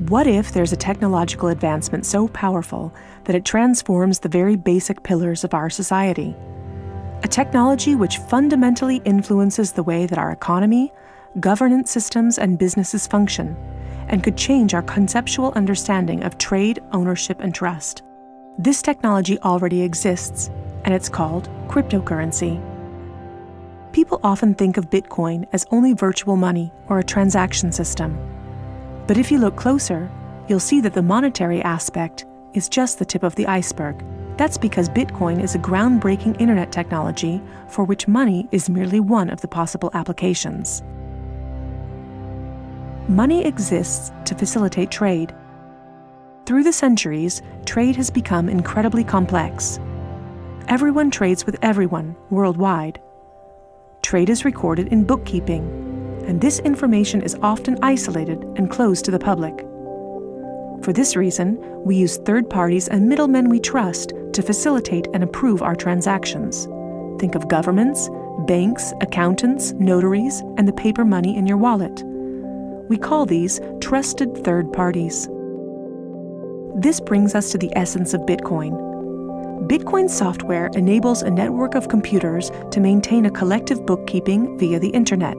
What if there's a technological advancement so powerful that it transforms the very basic pillars of our society? A technology which fundamentally influences the way that our economy, governance systems, and businesses function, and could change our conceptual understanding of trade, ownership, and trust. This technology already exists, and it's called cryptocurrency. People often think of Bitcoin as only virtual money or a transaction system. But if you look closer, you'll see that the monetary aspect is just the tip of the iceberg. That's because Bitcoin is a groundbreaking internet technology for which money is merely one of the possible applications. Money exists to facilitate trade. Through the centuries, trade has become incredibly complex. Everyone trades with everyone worldwide. Trade is recorded in bookkeeping, and this information is often isolated and closed to the public. For this reason, we use third parties and middlemen we trust to facilitate and approve our transactions. Think of governments, banks, accountants, notaries, and the paper money in your wallet. We call these trusted third parties. This brings us to the essence of Bitcoin. Bitcoin software enables a network of computers to maintain a collective bookkeeping via the internet.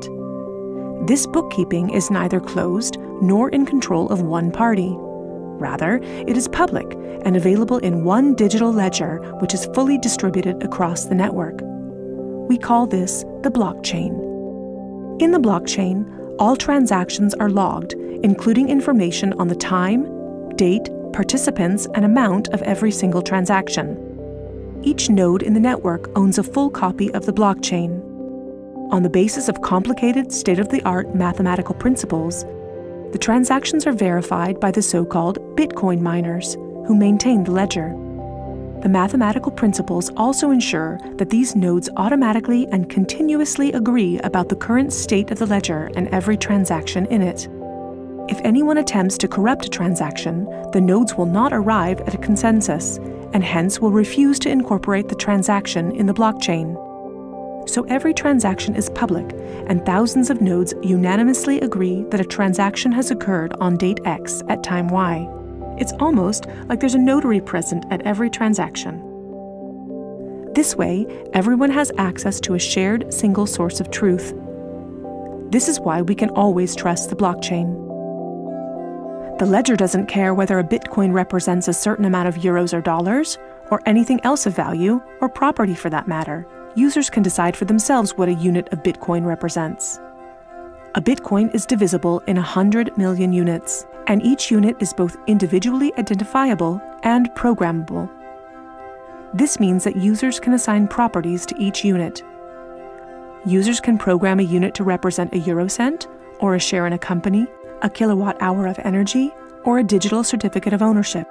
This bookkeeping is neither closed nor in control of one party. Rather, it is public and available in one digital ledger which is fully distributed across the network. We call this the blockchain. In the blockchain, all transactions are logged, including information on the time, date, participants, and amount of every single transaction. Each node in the network owns a full copy of the blockchain. On the basis of complicated, state-of-the-art mathematical principles, the transactions are verified by the so-called Bitcoin miners, who maintain the ledger. The mathematical principles also ensure that these nodes automatically and continuously agree about the current state of the ledger and every transaction in it. If anyone attempts to corrupt a transaction, the nodes will not arrive at a consensus, and hence will refuse to incorporate the transaction in the blockchain. So every transaction is public, and thousands of nodes unanimously agree that a transaction has occurred on date X at time Y. It's almost like there's a notary present at every transaction. This way, everyone has access to a shared single source of truth. This is why we can always trust the blockchain. The ledger doesn't care whether a Bitcoin represents a certain amount of euros or dollars, or anything else of value, or property for that matter. Users can decide for themselves what a unit of Bitcoin represents. A Bitcoin is divisible in 100 million units, and each unit is both individually identifiable and programmable. This means that users can assign properties to each unit. Users can program a unit to represent a eurocent, or a share in a company, a kilowatt-hour of energy, or a digital certificate of ownership.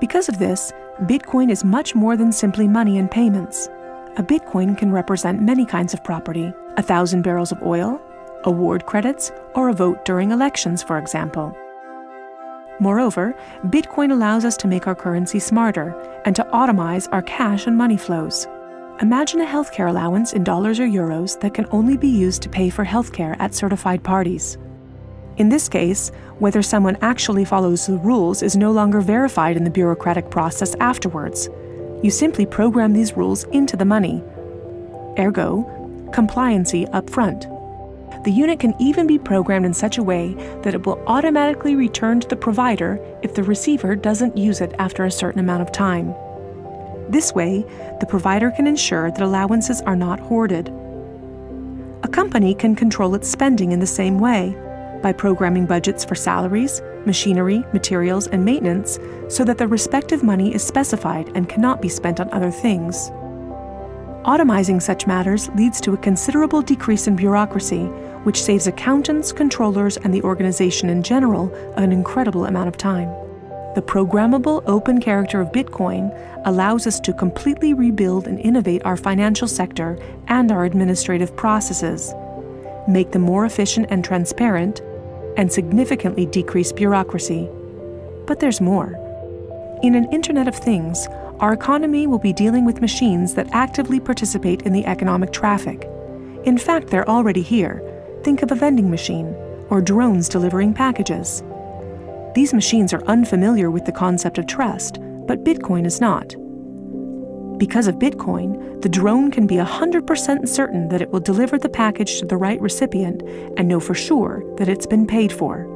Because of this, Bitcoin is much more than simply money and payments. A Bitcoin can represent many kinds of property: 1,000 barrels of oil, award credits, or a vote during elections, for example. Moreover, Bitcoin allows us to make our currency smarter and to automize our cash and money flows. Imagine a healthcare allowance in dollars or euros that can only be used to pay for healthcare at certified parties. In this case, whether someone actually follows the rules is no longer verified in the bureaucratic process afterwards. You simply program these rules into the money. Ergo, compliancy up front. The unit can even be programmed in such a way that it will automatically return to the provider if the receiver doesn't use it after a certain amount of time. This way, the provider can ensure that allowances are not hoarded. A company can control its spending in the same way, by programming budgets for salaries, machinery, materials, and maintenance so that the respective money is specified and cannot be spent on other things. Automizing such matters leads to a considerable decrease in bureaucracy, which saves accountants, controllers, and the organization in general an incredible amount of time. The programmable open character of Bitcoin allows us to completely rebuild and innovate our financial sector and our administrative processes, make them more efficient and transparent, and significantly decrease bureaucracy. But there's more. In an Internet of Things, our economy will be dealing with machines that actively participate in the economic traffic. In fact, they're already here. Think of a vending machine, or drones delivering packages. These machines are unfamiliar with the concept of trust, but Bitcoin is not. Because of Bitcoin, the drone can be 100% certain that it will deliver the package to the right recipient and know for sure that it's been paid for.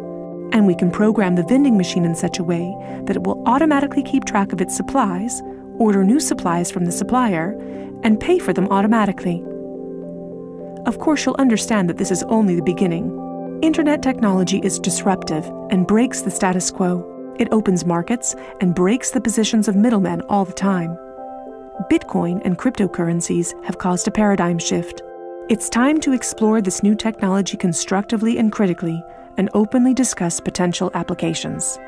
And we can program the vending machine in such a way that it will automatically keep track of its supplies, order new supplies from the supplier, and pay for them automatically. Of course, you'll understand that this is only the beginning. Internet technology is disruptive and breaks the status quo. It opens markets and breaks the positions of middlemen all the time. Bitcoin and cryptocurrencies have caused a paradigm shift. It's time to explore this new technology constructively and critically, and openly discuss potential applications.